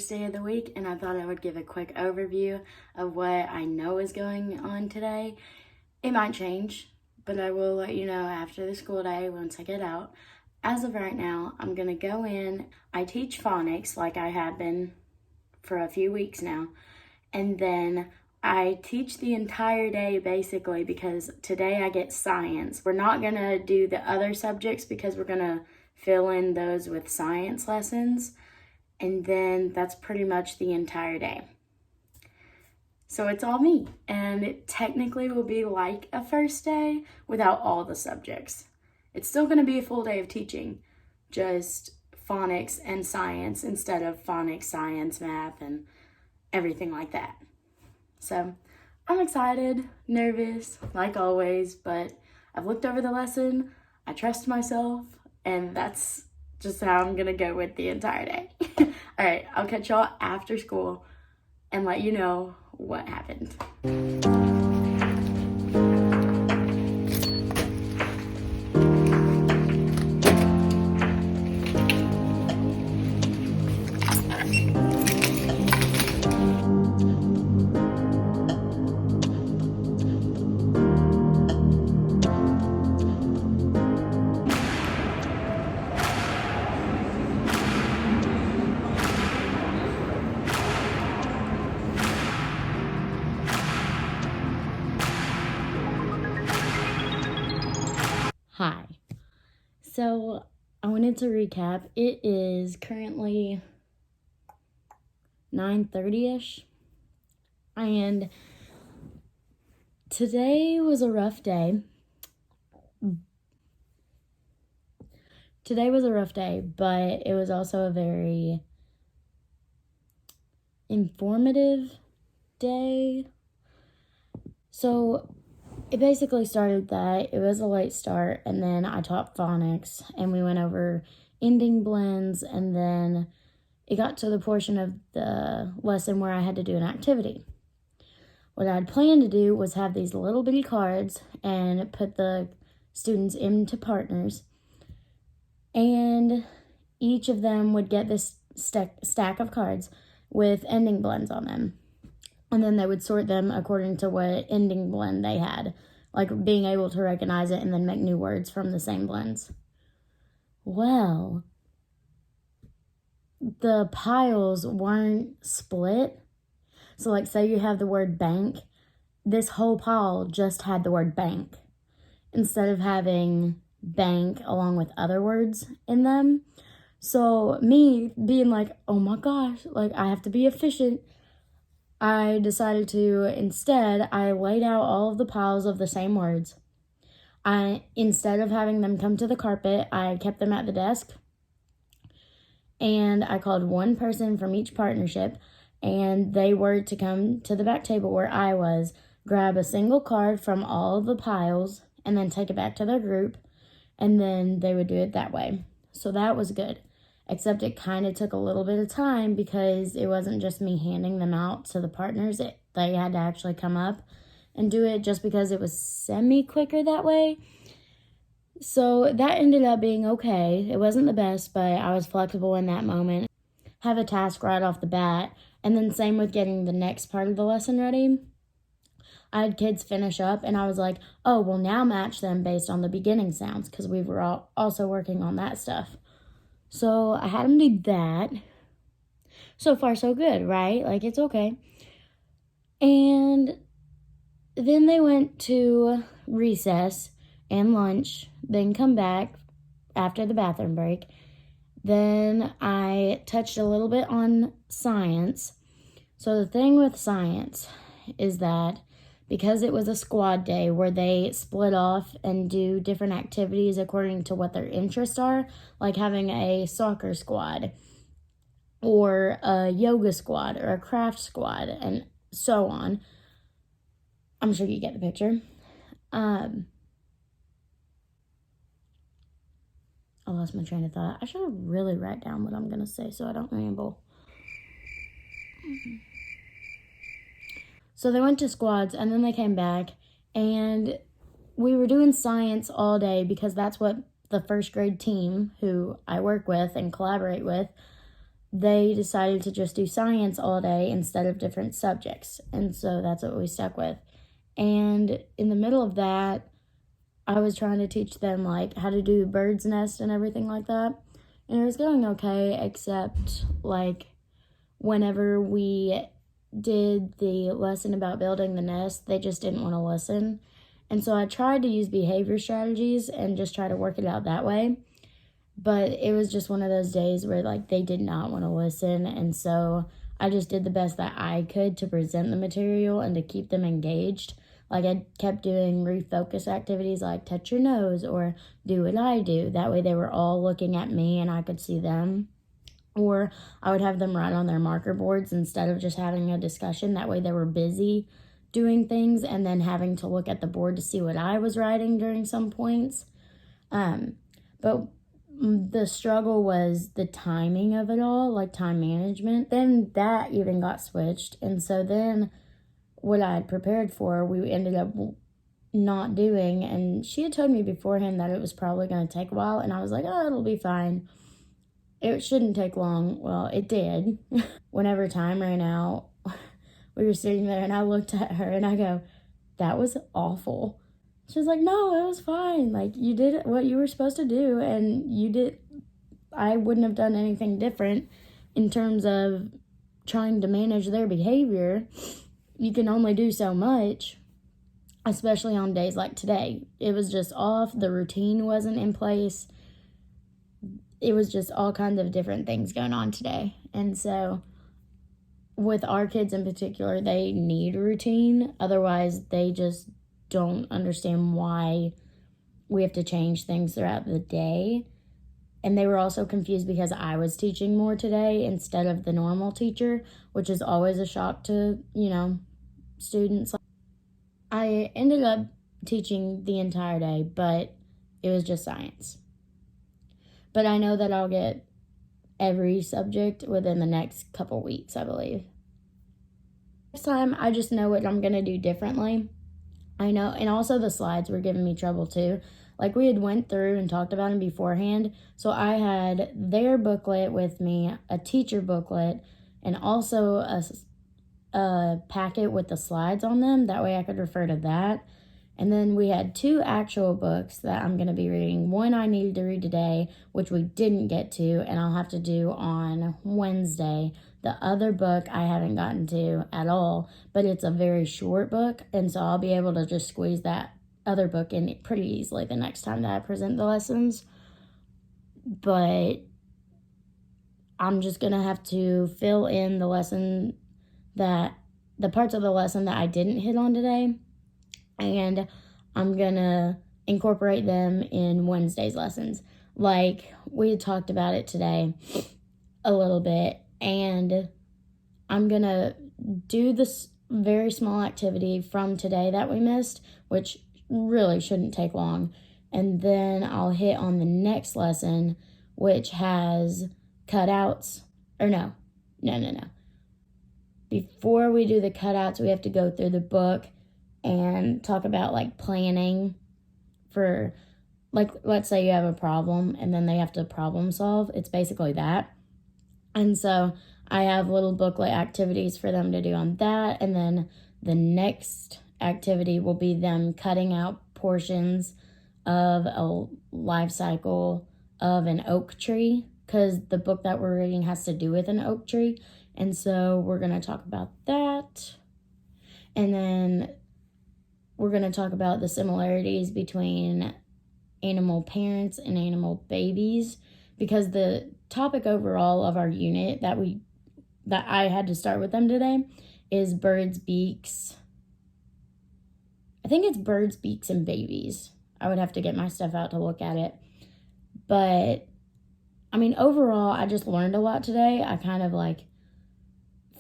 first day of the week, and I thought I would give a quick overview of what I know is going on today. It might change, but I will let you know after the school day once I get out. As of right now, I'm going to go in. I teach phonics like I have been for a few weeks now, and then I teach the entire day basically because today I get science. We're not going to do the other subjects because we're going to fill in those with science lessons. And then that's pretty much the entire day. So it's all me. And it technically will be like a first day without all the subjects. It's still going to be a full day of teaching, just phonics and science instead of phonics, science, math, and everything like that. So I'm excited, nervous, like always, but I've looked over the lesson, I trust myself, and that's just how I'm gonna go with the entire day. All right, I'll catch y'all after school and let you know what happened. Hi. So I wanted to recap. It is currently 9:30ish, and today was a rough day. But it was also a very informative day. So it basically started that it was a late start, and then I taught phonics, and we went over ending blends, and then it got to the portion of the lesson where I had to do an activity. What I'd planned to do was have these little bitty cards and put the students into partners, and each of them would get this stack of cards with ending blends on them. And then they would sort them according to what ending blend they had, like being able to recognize it and then make new words from the same blends. Well, the piles weren't split. So like say you have the word bank, this whole pile just had the word bank instead of having bank along with other words in them. So me being like, oh my gosh, like I have to be efficient, I decided to, instead, I laid out all of the piles of the same words. Instead of having them come to the carpet, I kept them at the desk. And I called one person from each partnership, and they were to come to the back table where I was, grab a single card from all of the piles, and then take it back to their group, and then they would do it that way. So that was good. Except it kind of took a little bit of time because it wasn't just me handing them out to the partners. They had to actually come up and do it just because it was semi-quicker that way. So that ended up being okay. It wasn't the best, but I was flexible in that moment. Have a task right off the bat. And then same with getting the next part of the lesson ready. I had kids finish up and I was like, oh, well now match them based on the beginning sounds because we were also working on that stuff. So I had them do that. So far, so good, right? Like, it's okay. And then they went to recess and lunch, then come back after the bathroom break. Then I touched a little bit on science. So the thing with science is that because it was a squad day where they split off and do different activities according to what their interests are, like having a soccer squad or a yoga squad or a craft squad and so on. I'm sure you get the picture. I lost my train of thought. I should have really write down what I'm going to say so I don't ramble. So they went to squads, and then they came back, and we were doing science all day because that's what the first grade team, who I work with and collaborate with, they decided to just do science all day instead of different subjects. And so that's what we stuck with. And in the middle of that, I was trying to teach them like how to do bird's nest and everything like that. And it was going okay, except like whenever we did the lesson about building the nest, they just didn't want to listen. And so I tried to use behavior strategies and just try to work it out that way. But it was just one of those days where like they did not want to listen. And so I just did the best that I could to present the material and to keep them engaged. Like I kept doing refocus activities like touch your nose or do what I do. That way they were all looking at me and I could see them. Or I would have them write on their marker boards instead of just having a discussion. That way they were busy doing things and then having to look at the board to see what I was writing during some points. But the struggle was the timing of it all, like time management. Then that even got switched. And so then what I had prepared for, we ended up not doing. And she had told me beforehand that it was probably going to take a while. And I was like, oh, it'll be fine. It shouldn't take long. Well, it did. Whenever time ran out, we were sitting there and I looked at her and I go, that was awful. She was like, no, it was fine. Like, you did what you were supposed to do, and I wouldn't have done anything different in terms of trying to manage their behavior. You can only do so much, especially on days like today. It was just off. The routine wasn't in place. It was just all kinds of different things going on today. And so with our kids in particular, they need a routine. Otherwise, they just don't understand why we have to change things throughout the day. And they were also confused because I was teaching more today instead of the normal teacher, which is always a shock to, students. I ended up teaching the entire day, but it was just science. But I know that I'll get every subject within the next couple weeks, I believe. Next time, I just know what I'm going to do differently. I know, and also the slides were giving me trouble too. Like we had went through and talked about them beforehand. So I had their booklet with me, a teacher booklet, and also a packet with the slides on them. That way I could refer to that. And then we had 2 actual books that I'm going to be reading. One I needed to read today, which we didn't get to, and I'll have to do on Wednesday. The other book I haven't gotten to at all, but it's a very short book, and so I'll be able to just squeeze that other book in pretty easily the next time that I present the lessons. But I'm just going to have to fill in the parts of the lesson that I didn't hit on today. And I'm going to incorporate them in Wednesday's lessons. Like, we had talked about it today a little bit. And I'm going to do this very small activity from today that we missed, which really shouldn't take long. And then I'll hit on the next lesson, which has cutouts. Or no. Before we do the cutouts, we have to go through the book and talk about like planning for, like, let's say you have a problem and then they have to problem solve. It's basically that. And so I have little booklet activities for them to do on that. And then the next activity will be them cutting out portions of a life cycle of an oak tree, because the book that we're reading has to do with an oak tree. And so we're going to talk about that. And then we're going to talk about the similarities between animal parents and animal babies, because the topic overall of our unit that I had to start with them today is birds' beaks. I think it's birds' beaks and babies. I would have to get my stuff out to look at it. But, I mean, overall, I just learned a lot today. I kind of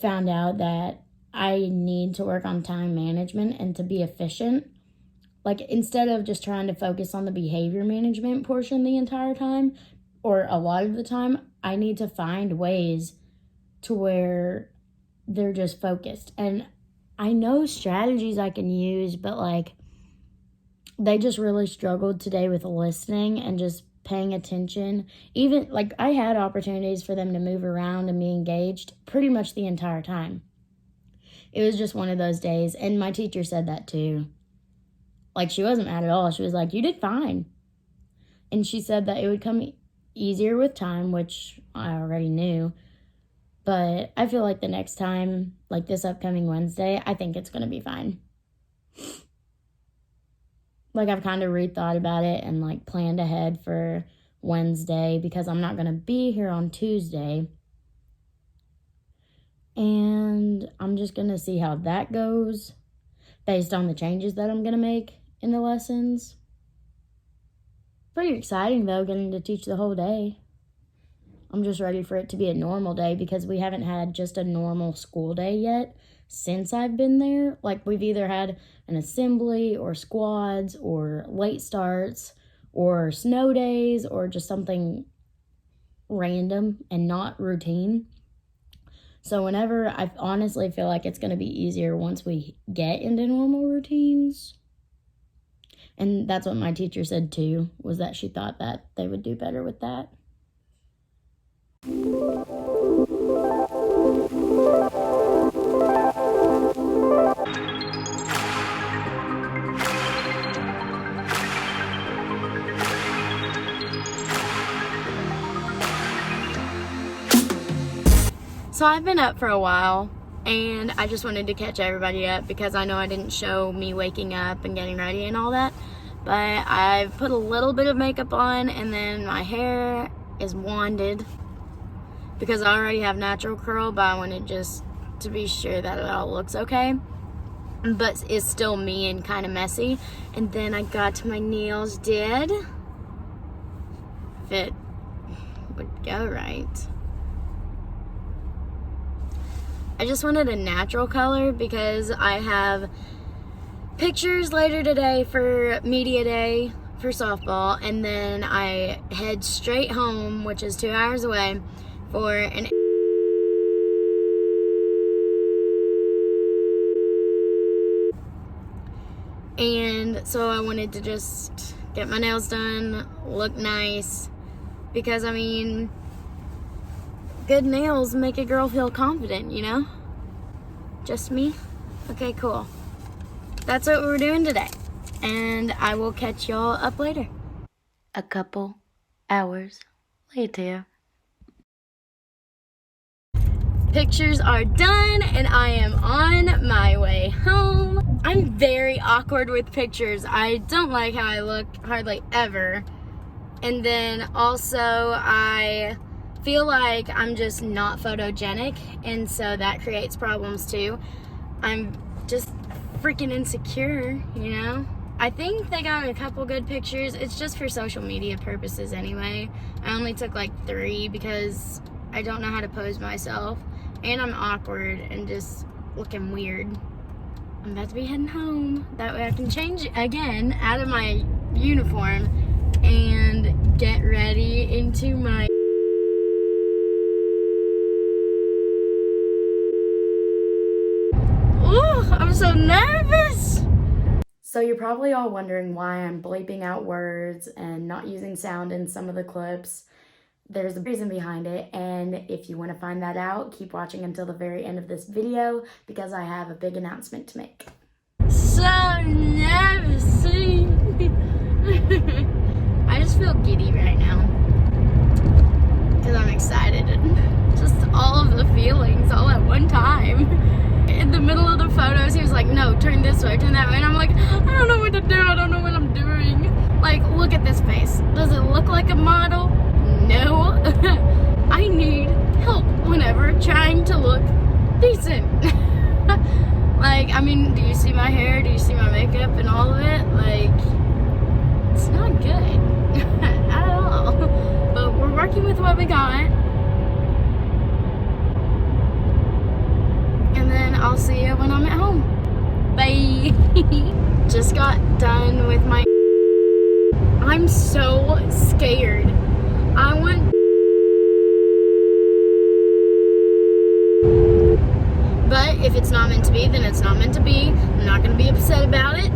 found out that I need to work on time management and to be efficient. Instead of just trying to focus on the behavior management portion the entire time, or a lot of the time, I need to find ways to where they're just focused. And I know strategies I can use, but they just really struggled today with listening and just paying attention. Even, like, I had opportunities for them to move around and be engaged pretty much the entire time. It was just one of those days, and my teacher said that too. Like, she wasn't mad at all. She was like, you did fine. And she said that it would come easier with time, which I already knew. But I feel like the next time, like this upcoming Wednesday, I think it's going to be fine. Like, I've kind of rethought about it and, like, planned ahead for Wednesday because I'm not going to be here on Tuesday. And I'm just going to see how that goes based on the changes that I'm going to make in the lessons. Pretty exciting, though, getting to teach the whole day. I'm just ready for it to be a normal day because we haven't had just a normal school day yet since I've been there. Like, we've either had an assembly or squads or late starts or snow days or just something random and not routine. So whenever, I honestly feel like it's going to be easier once we get into normal routines. And that's what my teacher said too, was that she thought that they would do better with that. So I've been up for a while, and I just wanted to catch everybody up because I know I didn't show me waking up and getting ready and all that, but I've put a little bit of makeup on, and then my hair is wanded because I already have natural curl, but I wanted just to be sure that it all looks okay, but it's still me and kind of messy. And then I got my nails did, if it would go right. I just wanted a natural color because I have pictures later today for media day for softball, and then I head straight home, which is 2 hours away, for an and so I wanted to just get my nails done, look nice, because I mean, good nails make a girl feel confident, you know? Just me? Okay, cool. That's what we're doing today. And I will catch y'all up later. A couple hours later. Pictures are done and I am on my way home. I'm very awkward with pictures. I don't like how I look hardly ever. And then also I feel like I'm just not photogenic, and so that creates problems too. I'm just freaking insecure, you know? I think they got a couple good pictures. It's just for social media purposes anyway. I only took like 3 because I don't know how to pose myself, and I'm awkward and just looking weird. I'm about to be heading home. That way I can change again out of my uniform and get ready into my I'm so nervous! So you're probably all wondering why I'm bleeping out words and not using sound in some of the clips. There's a reason behind it, and if you want to find that out, keep watching until the very end of this video because I have a big announcement to make. So nervous! I just feel giddy right now because I'm excited and just all of the feelings all at one time. In the middle of the photos, he was like, no, turn this way, turn that way. And I'm like, I don't know what to do. I don't know what I'm doing. Like, look at this face. Does it look like a model? No. I need help whenever trying to look decent. Like, I mean, do you see my hair? Do you see my makeup and all of it? Like, it's not good at all. But we're working with what we got. And then I'll see you when I'm at home. Bye. Just got done with my... I'm so scared. I want... But if it's not meant to be, then it's not meant to be. I'm not going to be upset about it.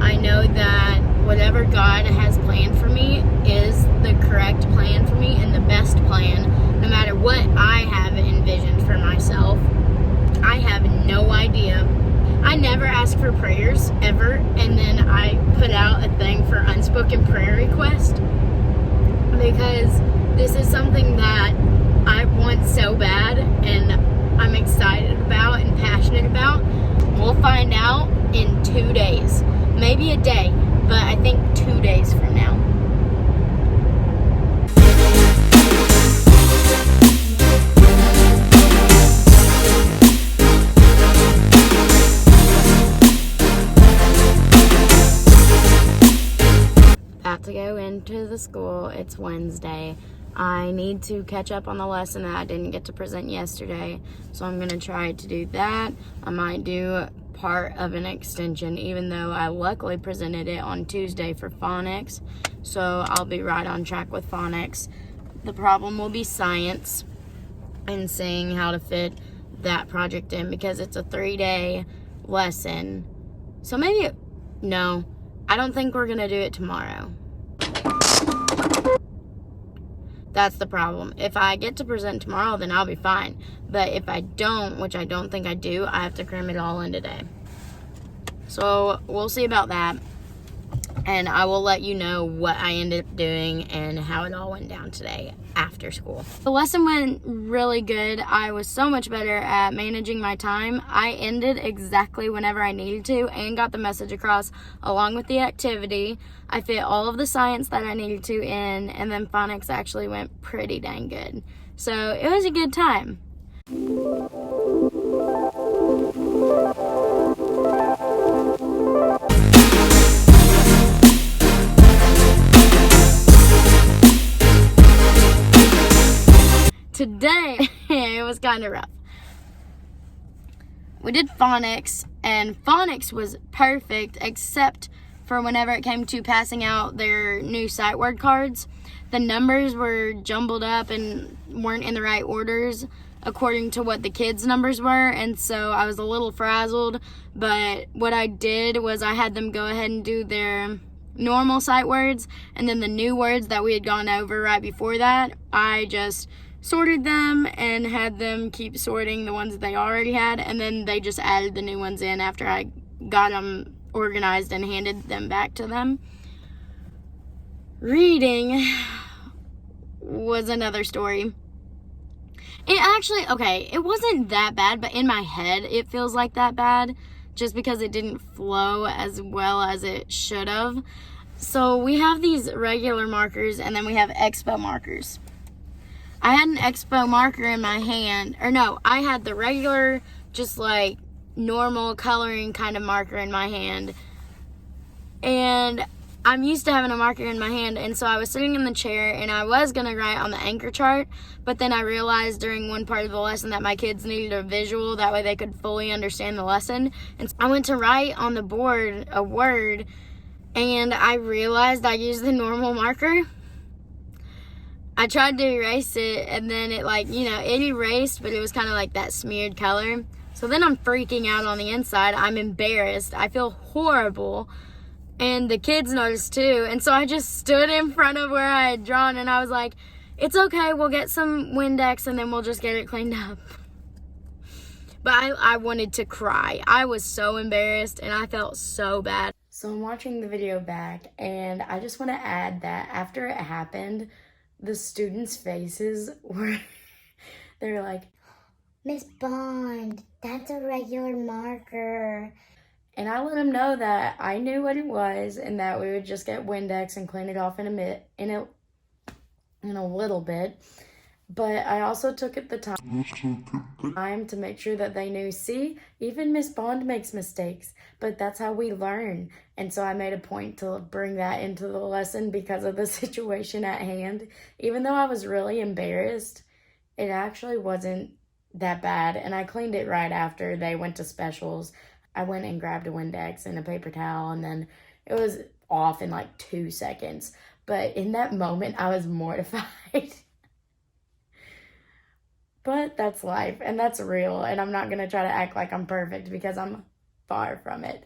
I know that whatever God has planned for me is the correct plan for me and the best plan, no matter what I have envisioned for myself. I have no idea. I never ask for prayers, ever, and then I put out a thing for unspoken prayer request, because this is something that I want so bad, and I'm excited about and passionate about. We'll find out in 2 days. Maybe a day, but I think 2 days from now. About to go into the school. It's Wednesday. I need to catch up on the lesson that I didn't get to present yesterday, so I'm going to try to do that. I might do part of an extension, even though I luckily presented it on Tuesday for phonics, so I'll be right on track with phonics. The problem will be science and seeing how to fit that project in, because it's a 3-day lesson. So maybe, no, I don't think we're going to do it tomorrow. That's the problem. If I get to present tomorrow, then I'll be fine. But if I don't, which I don't think I do, I have to cram it all in today. So we'll see about that. And I will let you know what I ended up doing and how it all went down today after school. The lesson went really good. I was so much better at managing my time. I ended exactly whenever I needed to and got the message across along with the activity. I fit all of the science that I needed to in, and then phonics actually went pretty dang good. So it was a good time. Today, it was kind of rough. We did phonics, and phonics was perfect, except for whenever it came to passing out their new sight word cards. The numbers were jumbled up and weren't in the right orders according to what the kids' numbers were, and so I was a little frazzled. But what I did was I had them go ahead and do their normal sight words, and then the new words that we had gone over right before that, I just sorted them and had them keep sorting the ones that they already had, and then they just added the new ones in after I got them organized and handed them back to them. Reading was another story. It actually, okay, it wasn't that bad, but in my head it feels like that bad just because it didn't flow as well as it should have. So we have these regular markers, and then we have expo markers. I had an expo marker in my hand, or no, I had the regular, just like normal coloring kind of marker in my hand, and I'm used to having a marker in my hand, and so I was sitting in the chair, and I was going to write on the anchor chart, but then I realized during one part of the lesson that my kids needed a visual, that way they could fully understand the lesson, and so I went to write on the board a word, and I realized I used the normal marker. I tried to erase it, and then it it erased, but it was kind of like that smeared color. So then I'm freaking out on the inside. I'm embarrassed. I feel horrible. And the kids noticed too. And so I just stood in front of where I had drawn, and I was like, it's okay, we'll get some Windex and then we'll just get it cleaned up. But I wanted to cry. I was so embarrassed, and I felt so bad. So I'm watching the video back, and I just want to add that after it happened, the students' faces were, they were like, Miss Bond, that's a regular marker. And I let them know that I knew what it was, and that we would just get Windex and clean it off in a little bit. But I also took it the time to make sure that they knew, see, even Miss Bond makes mistakes, but that's how we learn. And so I made a point to bring that into the lesson because of the situation at hand. Even though I was really embarrassed, it actually wasn't that bad. And I cleaned it right after they went to specials. I went and grabbed a Windex and a paper towel, and then it was off in like 2 seconds. But in that moment, I was mortified. But that's life, and that's real, and I'm not going to try to act like I'm perfect because I'm far from it.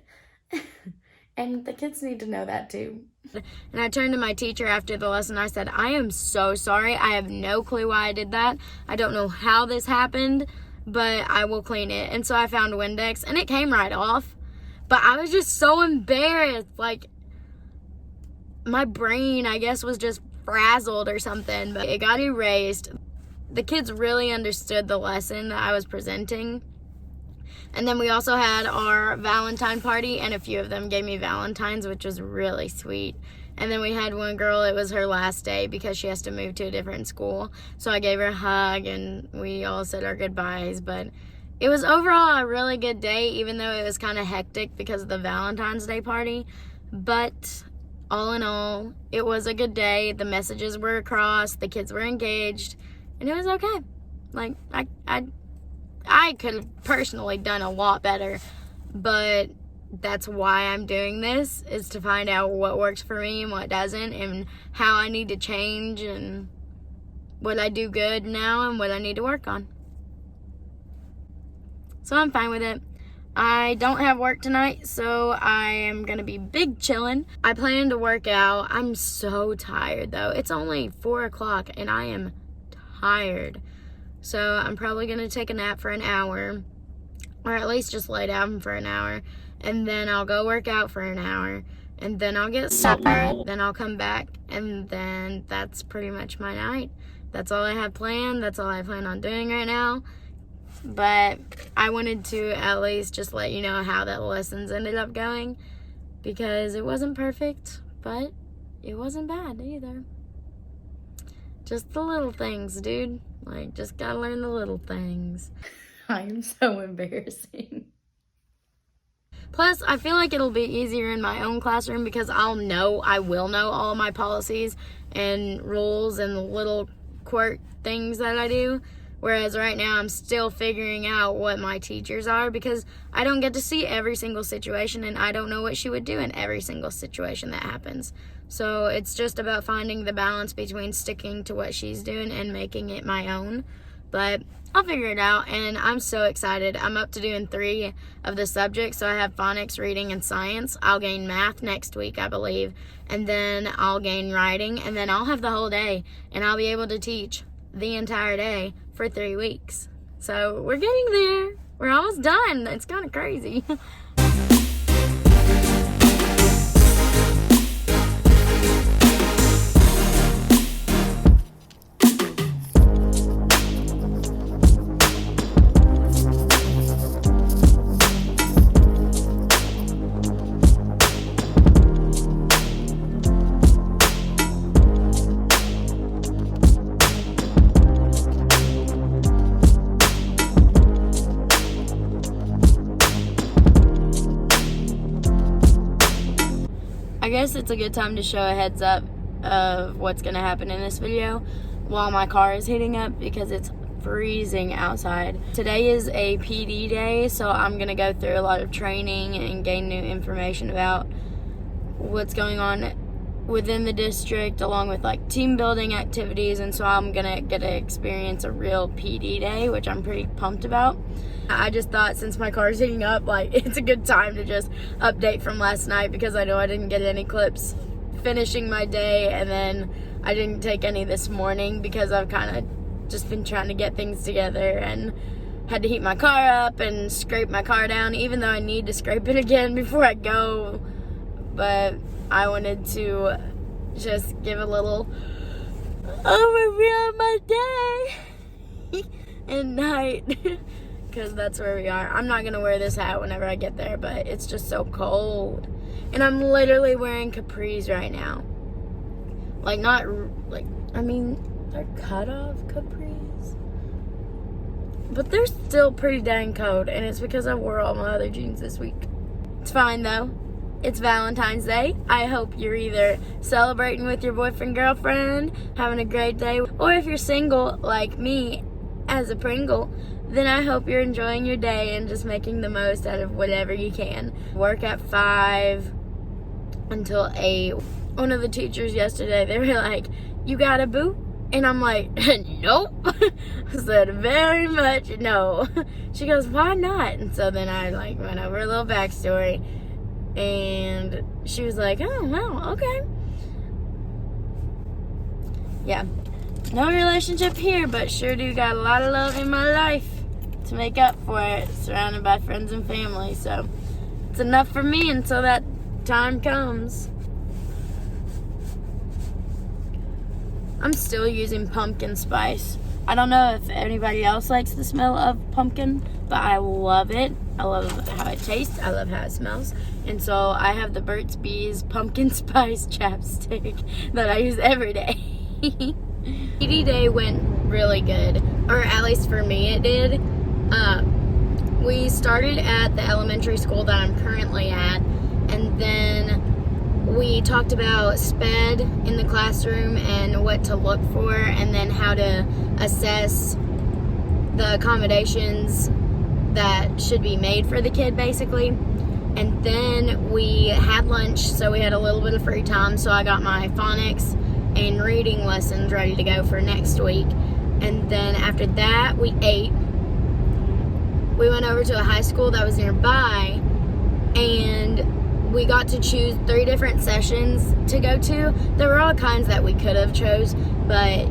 And the kids need to know that too. And I turned to my teacher after the lesson. I said, I am so sorry. I have no clue why I did that. I don't know how this happened, but I will clean it. And so I found Windex, and it came right off. But I was just so embarrassed. Like, my brain, I guess, was just frazzled or something. But it got erased. The kids really understood the lesson that I was presenting. And then we also had our Valentine party, and a few of them gave me Valentines, which was really sweet. And then we had one girl, it was her last day because she has to move to a different school. So I gave her a hug, and we all said our goodbyes. But it was overall a really good day, even though it was kind of hectic because of the Valentine's Day party. But all in all, it was a good day. The messages were across, the kids were engaged, and it was okay. Like, I could have personally done a lot better, but that's why I'm doing this, is to find out what works for me and what doesn't, and how I need to change, and what I do good now and what I need to work on. So I'm fine with it. I don't have work tonight, so I am going to be big chilling. I plan to work out. I'm so tired, though. It's only 4 o'clock, and I am tired. So I'm probably going to take a nap for an hour, or at least just lay down for an hour, and then I'll go work out for an hour, and then I'll get supper, then I'll come back, and then that's pretty much my night. That's all I have planned. That's all I plan on doing right now. But I wanted to at least just let you know how that lessons ended up going, because it wasn't perfect, but it wasn't bad either. Just the little things, dude. Like, just gotta learn the little things. I am so embarrassing. Plus, I feel like it'll be easier in my own classroom because I will know all my policies and rules and the little quirk things that I do. Whereas right now, I'm still figuring out what my teachers are, because I don't get to see every single situation, and I don't know what she would do in every single situation that happens. So it's just about finding the balance between sticking to what she's doing and making it my own. But I'll figure it out, and I'm so excited. I'm up to doing 3 of the subjects. So I have phonics, reading, and science. I'll gain math next week, I believe. And then I'll gain writing, and then I'll have the whole day, and I'll be able to teach the entire day for 3 weeks. So we're getting there. We're almost done. It's kind of crazy. I guess it's a good time to show a heads up of what's going to happen in this video while my car is heating up, because it's freezing outside. Today is a PD day, so I'm going to go through a lot of training and gain new information about what's going on within the district, along with like team building activities. And so I'm going to get to experience a real PD day, which I'm pretty pumped about. I just thought, since my car's heating up, like, it's a good time to just update from last night, because I know I didn't get any clips finishing my day, and then I didn't take any this morning because I've kind of just been trying to get things together and had to heat my car up and scrape my car down, even though I need to scrape it again before I go. But I wanted to just give a little overview of my day and night. Because that's where we are. I'm not going to wear this hat whenever I get there, but it's just so cold. And I'm literally wearing capris right now. Like, not, like, I mean, they're cut-off capris. But they're still pretty dang cold, and it's because I wore all my other jeans this week. It's fine, though. It's Valentine's Day. I hope you're either celebrating with your boyfriend, girlfriend, having a great day, or if you're single, like me, as a Pringle, then I hope you're enjoying your day and just making the most out of whatever you can. Work at 5 until 8. One of the teachers yesterday, they were like, "You got a boo?" And I'm like, "Nope." I said, "Very much no." She goes, "Why not?" And so then I like went over a little backstory. And she was like, oh, wow, okay. Yeah. No relationship here, but sure do got a lot of love in my life to make up for it, surrounded by friends and family. So it's enough for me until that time comes. I'm still using pumpkin spice. I don't know if anybody else likes the smell of pumpkin, but I love it. I love how it tastes. I love how it smells. And so I have the Burt's Bees pumpkin spice chapstick that I use every day. PD Day went really good, or at least for me it did. We started at the elementary school that I'm currently at, and then we talked about SPED in the classroom and what to look for, and then how to assess the accommodations that should be made for the kid, basically. And then we had lunch, so we had a little bit of free time, so I got my phonics and reading lessons ready to go for next week. And then after that, we ate. We went over to a high school that was nearby, and we got to choose 3 different sessions to go to. There were all kinds that we could have chose, but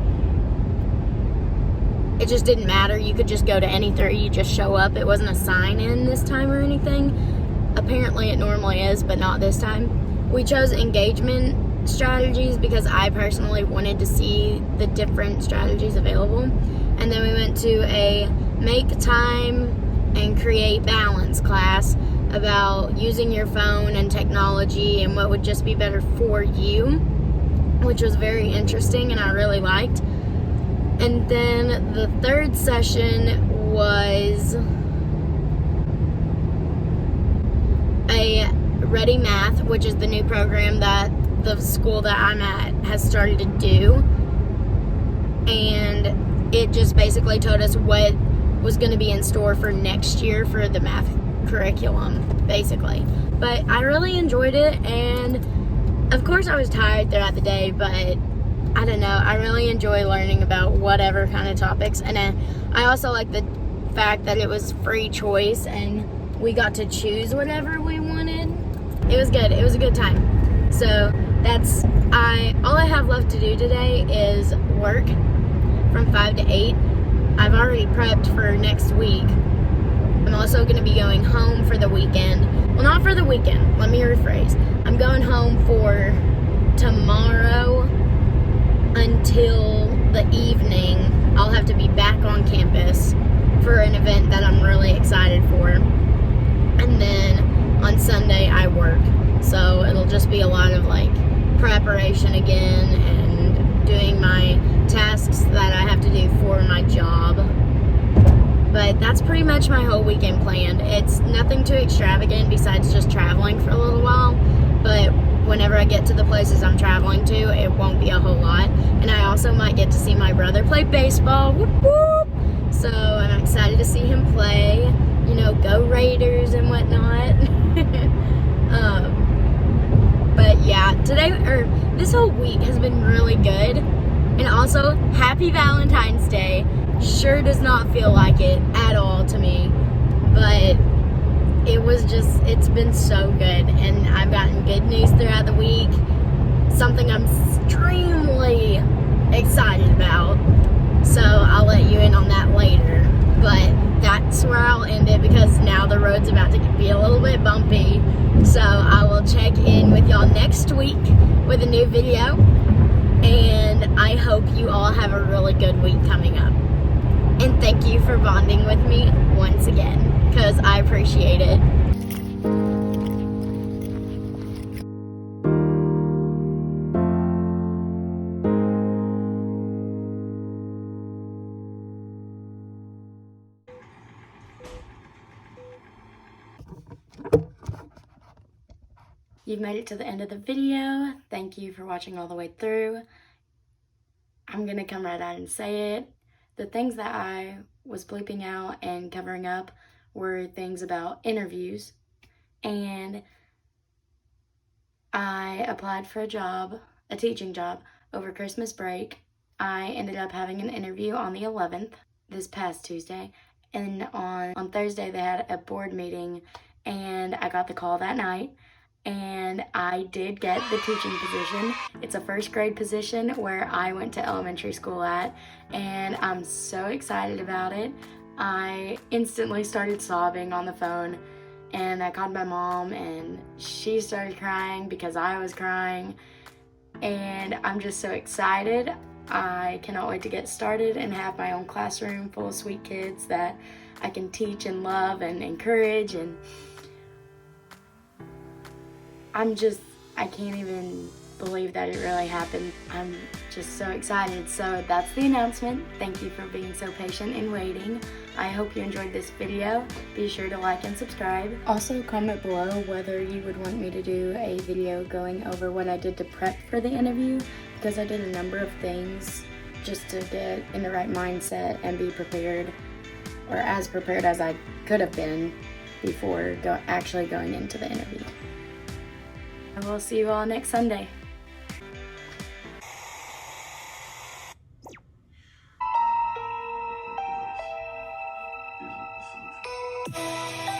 it just didn't matter. You could just go to any 3. You just show up. It wasn't a sign-in this time or anything. Apparently it normally is, but not this time. We chose engagement strategies because I personally wanted to see the different strategies available. And then we went to a make time and create balance class about using your phone and technology and what would just be better for you, which was very interesting and I really liked. And then the 3rd session was a Ready Math, which is the new program that the school that I'm at has started to do. And it just basically told us what was going to be in store for next year for the math curriculum, basically. But I really enjoyed it, and of course I was tired throughout the day, but I don't know, I really enjoy learning about whatever kind of topics. And I also like the fact that it was free choice and we got to choose whatever we wanted. It was good. It was a good time. So that's all I have left to do today is work from 5 to 8. I've already prepped for next week. I'm also going to be going home for the weekend. Well, not for the weekend. Let me rephrase. I'm going home for tomorrow until the evening. I'll have to be back on campus for an event that I'm really excited for. And then on Sunday I work. So it'll just be a lot of like preparation again and doing my tasks that I have to do for my job. But that's pretty much my whole weekend planned. It's nothing too extravagant besides just traveling for a little while. But whenever I get to the places I'm traveling to, it won't be a whole lot. And I also might get to see my brother play baseball. Whoop, whoop. So I'm excited to see him play. You know, go Raiders and whatnot. But yeah, this whole week has been really good. And also, happy Valentine's Day. Sure does not feel like it at all to me. But it's been so good. And I've gotten good news throughout the week. Something I'm extremely excited about. So I'll let you in on that later. But that's where I'll end it because now the road's about to be a little bit bumpy. So I will check in with y'all next week with a new video. And I hope you all have a really good week coming up. And thank you for bonding with me once again, because I appreciate it. You've made it to the end of the video. Thank you for watching all the way through. I'm gonna come right out and say it. The things that I was bleeping out and covering up were things about interviews. And I applied for a job, a teaching job, over Christmas break. I ended up having an interview on the 11th, this past Tuesday. And on Thursday they had a board meeting and I got the call that night. and I did get the teaching position. It's a first grade position where I went to elementary school at, and I'm so excited about it. I instantly started sobbing on the phone, and I called my mom and she started crying because I was crying, and I'm just so excited. I cannot wait to get started and have my own classroom full of sweet kids that I can teach and love and encourage, and I can't even believe that it really happened. I'm just so excited. So that's the announcement. Thank you for being so patient and waiting. I hope you enjoyed this video. Be sure to like and subscribe. Also, comment below whether you would want me to do a video going over what I did to prep for the interview, because I did a number of things just to get in the right mindset and be prepared, or as prepared as I could have been before actually going into the interview. I will see you all next Sunday. Isn't the solution.